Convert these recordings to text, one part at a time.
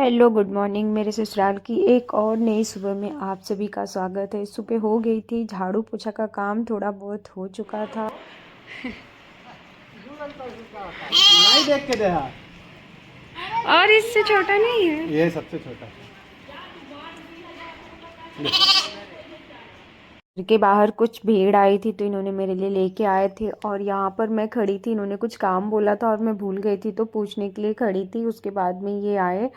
Hello good morning. मेरे ससुराल की एक और नई सुबह में आप सभी का स्वागत है। सुबह हो गई थी, झाड़ू पोछा का काम थोड़ा बहुत हो चुका था। नहीं देख के दे। हाँ, और इससे छोटा नहीं है। ये सबसे छोटा। घर के बाहर कुछ भीड़ आई थी तो इन्होंने मेरे लिए लेके आए थे, और यहाँ पर मैं खड़ी थी, इन्होंने कुछ काम बोला था और मैं भूल गई थी तो पूछने के लिए खड़ी थी। उसके बाद में ये आए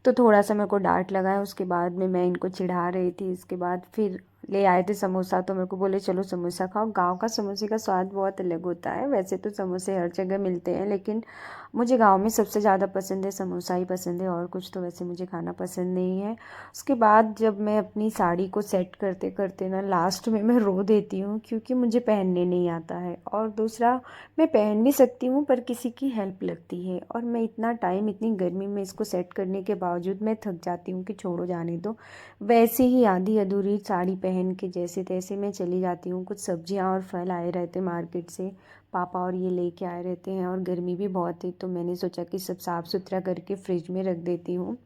तो थोड़ा सा मेरे को डांट लगाया। उसके बाद में मैं इनको चिढ़ा रही थी। इसके बाद फिर ले आए थे समोसा, तो मेरे को बोले चलो समोसा खाओ। गांव का समोसे का स्वाद बहुत अलग होता है। वैसे तो समोसे हर जगह मिलते हैं, लेकिन मुझे गांव में सबसे ज़्यादा पसंद है, समोसा ही पसंद है। और कुछ तो वैसे मुझे खाना पसंद नहीं है। उसके बाद जब मैं अपनी साड़ी को सेट करते करते ना लास्ट में मैं रो देती हूँ, क्योंकि मुझे पहनने नहीं आता है। और दूसरा, मैं पहन भी सकती हूँ पर किसी की हेल्प लगती है, और मैं इतना टाइम इतनी गर्मी में इसको सेट करने के बावजूद मैं थक जाती हूँ कि छोड़ो जाने दो। वैसे ही आधी अधूरी साड़ी पहन के जैसे तैसे मैं चली जाती हूँ। कुछ सब्जियाँ और फल आए रहते मार्केट से, पापा और ये लेके आए रहते हैं, और गर्मी भी बहुत थी तो मैंने सोचा कि सब साफ़ सुथरा करके फ्रिज में रख देती हूँ।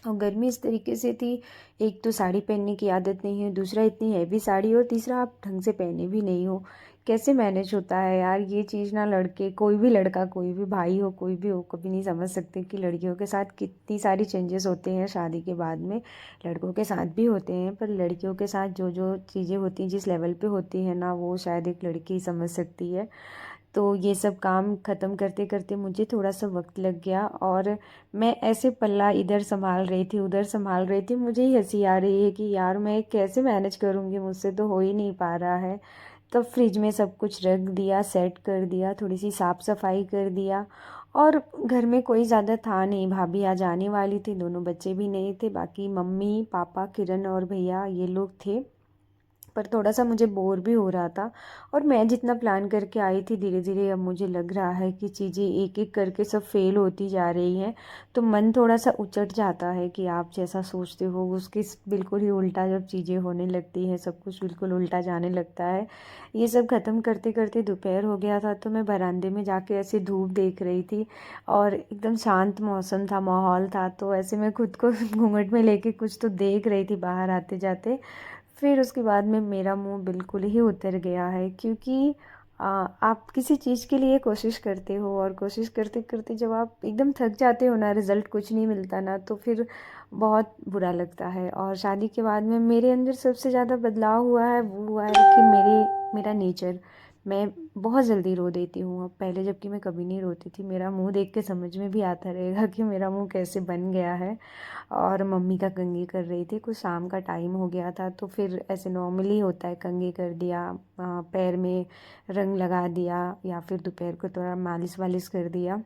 और गर्मी इस तरीके से थी, एक तो साड़ी पहनने की आदत नहीं है, दूसरा इतनी हैवी साड़ी, और तीसरा आप ढंग से पहने भी नहीं हो। कैसे मैनेज होता है यार ये चीज़ ना। लड़के, कोई भी लड़का, कोई भी भाई हो, कोई भी हो, कभी नहीं समझ सकते कि लड़कियों के साथ कितनी सारी चेंजेस होते हैं शादी के बाद में। लड़कों के साथ भी होते हैं, पर लड़कियों के साथ जो जो चीज़ें होती हैं, जिस लेवल पे होती हैं ना, वो शायद एक लड़की ही समझ सकती है। तो ये सब काम ख़त्म करते करते मुझे थोड़ा सा वक्त लग गया, और मैं ऐसे पल्ला इधर संभाल रही थी, उधर संभाल रही थी। मुझे ही हंसी आ रही है कि यार मैं कैसे मैनेज करूँगी, मुझसे तो हो ही नहीं पा रहा है। तब फ्रिज में सब कुछ रख दिया, सेट कर दिया, थोड़ी सी साफ़ सफाई कर दिया। और घर में कोई ज़्यादा था नहीं, भाभी आज आने वाली थी, दोनों बच्चे भी नहीं थे, बाकी मम्मी पापा किरण और भैया ये लोग थे। पर थोड़ा सा मुझे बोर भी हो रहा था, और मैं जितना प्लान करके आई थी धीरे धीरे अब मुझे लग रहा है कि चीज़ें एक एक करके सब फेल होती जा रही हैं। तो मन थोड़ा सा उचट जाता है कि आप जैसा सोचते हो उसके बिल्कुल ही उल्टा जब चीज़ें होने लगती हैं, सब कुछ बिल्कुल उल्टा जाने लगता है। ये सब ख़त्म करते करते दोपहर हो गया था, तो मैं बरामदे में जाके ऐसे धूप देख रही थी, और एकदम शांत मौसम था, माहौल था, तो ऐसे मैं खुद को घूंघट में लेके कुछ तो देख रही थी बाहर आते जाते। फिर उसके बाद में मेरा मुंह बिल्कुल ही उतर गया है, क्योंकि आप किसी चीज़ के लिए कोशिश करते हो, और कोशिश करते करते जब आप एकदम थक जाते हो ना, रिज़ल्ट कुछ नहीं मिलता ना, तो फिर बहुत बुरा लगता है। और शादी के बाद में मेरे अंदर सबसे ज़्यादा बदलाव हुआ है, वो हुआ है कि मेरा नेचर, मैं बहुत जल्दी रो देती हूँ अब। पहले जबकि मैं कभी नहीं रोती थी। मेरा मुंह देख के समझ में भी आता रहेगा कि मेरा मुंह कैसे बन गया है। और मम्मी का कंघी कर रही थी, कुछ शाम का टाइम हो गया था, तो फिर ऐसे नॉर्मली होता है, कंघी कर दिया, पैर में रंग लगा दिया, या फिर दोपहर को थोड़ा मालिश वालिश कर दिया।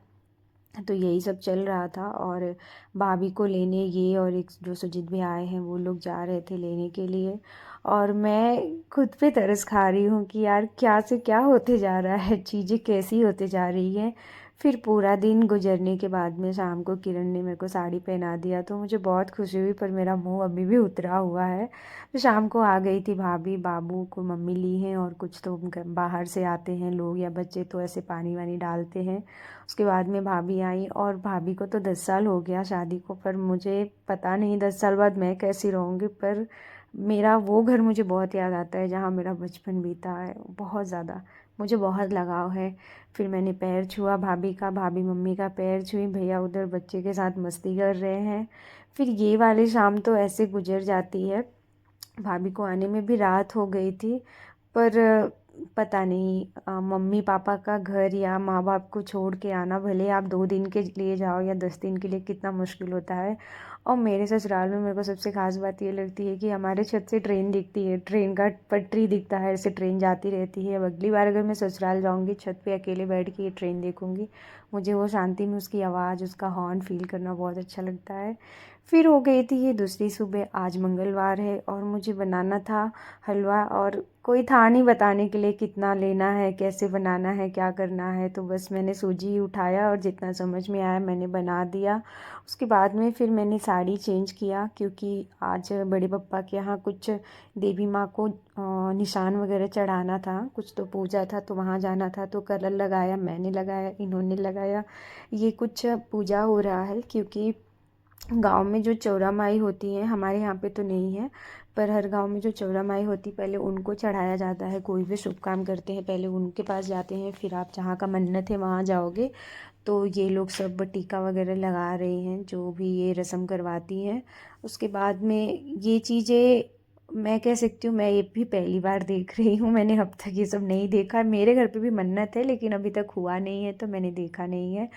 तो यही सब चल रहा था। और भाभी को लेने ये और एक जो सुजीत भी आए हैं वो लोग जा रहे थे लेने के लिए, और मैं खुद पे तरस खा रही हूँ कि यार क्या से क्या होते जा रहा है, चीज़ें कैसी होते जा रही हैं। फिर पूरा दिन गुजरने के बाद में शाम को किरण ने मेरे को साड़ी पहना दिया, तो मुझे बहुत खुशी हुई, पर मेरा मुंह अभी भी उतरा हुआ है। तो शाम को आ गई थी भाभी, बाबू को मम्मी ली हैं, और कुछ तो बाहर से आते हैं लोग या बच्चे तो ऐसे पानी वानी डालते हैं। उसके बाद में भाभी आई, और भाभी को तो 10 साल हो गया शादी को, पर मुझे पता नहीं 10 साल बाद मैं कैसी रहूँगी। पर मेरा वो घर मुझे बहुत याद आता है जहाँ मेरा बचपन बीता है, बहुत ज़्यादा मुझे बहुत लगाव है। फिर मैंने पैर छुआ भाभी का, भाभी मम्मी का पैर छुई, भैया उधर बच्चे के साथ मस्ती कर रहे हैं। फिर ये वाली शाम तो ऐसे गुजर जाती है। भाभी को आने में भी रात हो गई थी, पर पता नहीं, मम्मी पापा का घर या माँ बाप को छोड़ के आना, भले आप 2 दिन के लिए जाओ या 10 दिन के लिए, कितना मुश्किल होता है। और मेरे ससुराल में मेरे को सबसे खास बात ये लगती है कि हमारे छत से ट्रेन दिखती है, ट्रेन का पटरी दिखता है, ऐसे ट्रेन जाती रहती है। अब अगली बार अगर मैं ससुराल जाऊँगी, छत पे अकेले बैठ के ये ट्रेन देखूँगी, मुझे वो शांति में उसकी आवाज़, उसका हॉर्न फील करना बहुत अच्छा लगता है। फिर हो गई थी ये दूसरी सुबह, आज मंगलवार है और मुझे बनाना था हलवा, और कोई था नहीं बताने के लिए कितना लेना है, कैसे बनाना है, क्या करना है। तो बस मैंने सूजी ही उठाया और जितना समझ में आया मैंने बना दिया। उसके बाद में फिर मैंने साड़ी चेंज किया, क्योंकि आज बड़े पप्पा के यहाँ कुछ देवी माँ को निशान वगैरह चढ़ाना था, कुछ तो पूजा था, तो वहाँ जाना था। तो कलर लगाया, मैंने लगाया, इन्होंने लगाया। ये कुछ पूजा हो रहा है, क्योंकि गांव में जो चौरा माई होती हैं, हमारे यहाँ पे तो नहीं है, पर हर गांव में जो चौरा माई होती पहले उनको चढ़ाया जाता है। कोई भी शुभ काम करते हैं पहले उनके पास जाते हैं, फिर आप जहाँ का मन्नत है वहाँ जाओगे। तो ये लोग सब टीका वगैरह लगा रहे हैं, जो भी ये रस्म करवाती हैं। उसके बाद में ये चीज़ें मैं कह सकती हूँ मैं ये भी पहली बार देख रही हूँ, मैंने अब तक ये सब नहीं देखा। मेरे घर पे भी मन्नत है लेकिन अभी तक हुआ नहीं है तो मैंने देखा नहीं है।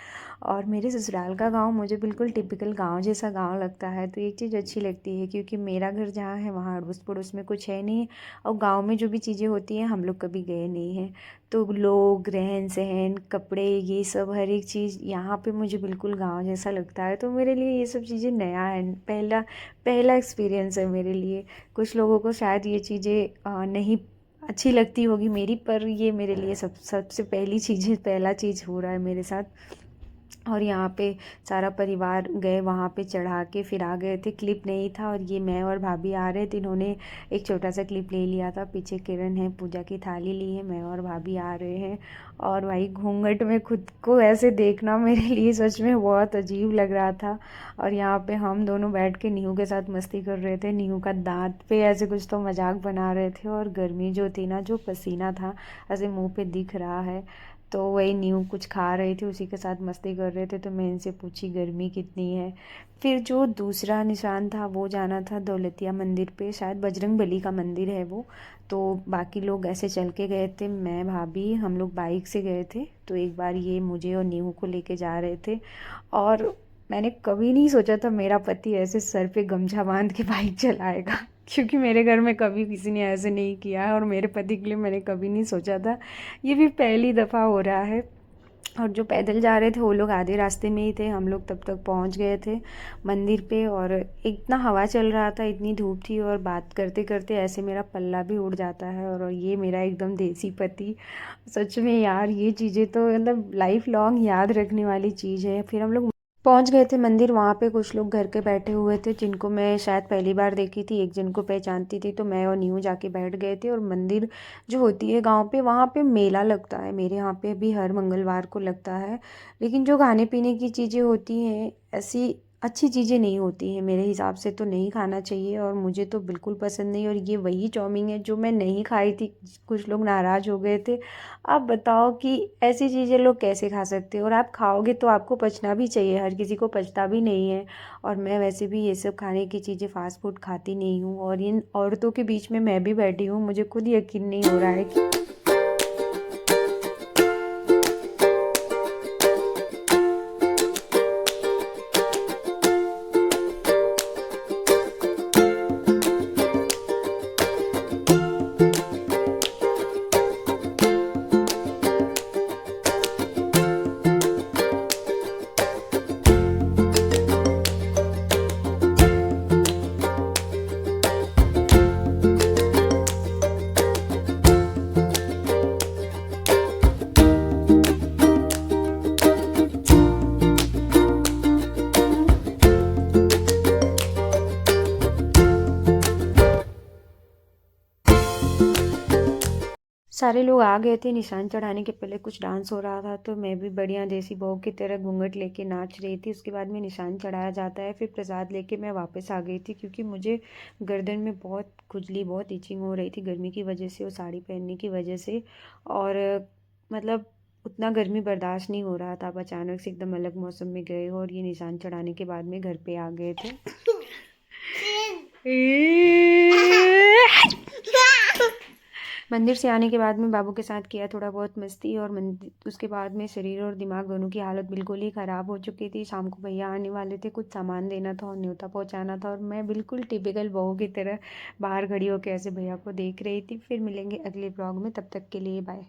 और मेरे ससुराल का गांव मुझे बिल्कुल टिपिकल गांव जैसा गांव लगता है, तो एक चीज़ अच्छी लगती है क्योंकि मेरा घर जहाँ है वहाँ अड़ोस पड़ोस में कुछ है नहीं। और गांव में जो भी चीज़ें होती हैं हम लोग कभी गए नहीं हैं, तो लोग, रहन सहन, कपड़े, ये सब हर एक चीज़ यहाँ पे मुझे बिल्कुल गांव जैसा लगता है। तो मेरे लिए ये सब चीज़ें नया है, पहला पहला एक्सपीरियंस है मेरे लिए। कुछ लोगों को शायद ये चीज़ें नहीं अच्छी लगती होगी मेरी, पर ये मेरे लिए सबसे पहली चीज़ है, पहला चीज़ हो रहा है मेरे साथ। और यहाँ पे सारा परिवार गए, वहाँ पे चढ़ा के फिर आ गए थे। क्लिप नहीं था और ये मैं और भाभी आ रहे थे, इन्होंने एक छोटा सा क्लिप ले लिया था। पीछे किरण है, पूजा की थाली ली है, मैं और भाभी आ रहे हैं। और भाई घूंघट में खुद को ऐसे देखना मेरे लिए सच में बहुत अजीब लग रहा था। और यहाँ पे हम दोनों बैठ के नीहू के साथ मस्ती कर रहे थे, नीहू का दांत पे ऐसे कुछ तो मजाक बना रहे थे। और गर्मी जो थी ना, जो पसीना था ऐसे मुंह पे दिख रहा है, तो वही न्यू कुछ खा रहे थे, उसी के साथ मस्ती कर रहे थे। तो मैं इनसे पूछी गर्मी कितनी है। फिर जो दूसरा निशान था वो जाना था दौलतिया मंदिर पे, शायद बजरंग बली का मंदिर है वो। तो बाकी लोग ऐसे चल के गए थे, मैं भाभी हम लोग बाइक से गए थे। तो एक बार ये मुझे और नीहू को लेके जा रहे थे। और मैंने कभी नहीं सोचा था मेरा पति ऐसे सर पे गमछा बांध के बाइक चलाएगा क्योंकि मेरे घर में कभी किसी ने ऐसे नहीं किया है और मेरे पति के लिए मैंने कभी नहीं सोचा था। ये भी पहली दफ़ा हो रहा है। और जो पैदल जा रहे थे वो लोग आधे रास्ते में ही थे, हम लोग तब तक पहुंच गए थे मंदिर पे। और इतना हवा चल रहा था, इतनी धूप थी, और बात करते करते ऐसे मेरा पल्ला भी उड़ जाता है। और ये मेरा एकदम देसी पति, सच में यार ये चीज़ें तो मतलब लाइफ लॉन्ग याद रखने वाली चीज़ है। फिर हम लोग पहुंच गए थे मंदिर, वहाँ पे कुछ लोग घर के बैठे हुए थे जिनको मैं शायद पहली बार देखी थी, एक जन को पहचानती थी। तो मैं और न्यू जाके बैठ गए थे। और मंदिर जो होती है गांव पे, वहाँ पे मेला लगता है, मेरे यहाँ पे भी हर मंगलवार को लगता है। लेकिन जो खाने पीने की चीज़ें होती हैं ऐसी अच्छी चीज़ें नहीं होती हैं, मेरे हिसाब से तो नहीं खाना चाहिए और मुझे तो बिल्कुल पसंद नहीं। और ये वही चाउमीन है जो मैं नहीं खाई थी, कुछ लोग नाराज़ हो गए थे। आप बताओ कि ऐसी चीज़ें लोग कैसे खा सकते हो, और आप खाओगे तो आपको पचना भी चाहिए, हर किसी को पचता भी नहीं है। और मैं वैसे भी ये सब खाने की चीज़ें फ़ास्ट फूड खाती नहीं हूँ, और इन औरतों के बीच में मैं भी बैठी हूँ, मुझे खुद यकीन नहीं हो रहा है कि सारे लोग आ गए थे। निशान चढ़ाने के पहले कुछ डांस हो रहा था, तो मैं भी बढ़िया देसी बहू की तरह घूंघट लेके नाच रही थी। उसके बाद में निशान चढ़ाया जाता है, फिर प्रसाद लेके मैं वापस आ गई थी क्योंकि मुझे गर्दन में बहुत खुजली, बहुत इचिंग हो रही थी गर्मी की वजह से और साड़ी पहनने की वजह से। और मतलब उतना गर्मी बर्दाश्त नहीं हो रहा था। अब अचानक से एकदम अलग मौसम में गए हो और ये निशान चढ़ाने के बाद में घर पे आ गए थे। मंदिर से आने के बाद में बाबू के साथ किया थोड़ा बहुत मस्ती, और मंदिर उसके बाद में शरीर और दिमाग दोनों की हालत बिल्कुल ही ख़राब हो चुकी थी। शाम को भैया आने वाले थे, कुछ सामान देना था और न्योता पहुंचाना था, और मैं बिल्कुल टिपिकल बहू की तरह बाहर खड़ी होकर ऐसे भैया को देख रही थी। फिर मिलेंगे अगले ब्लॉग में, तब तक के लिए बाय।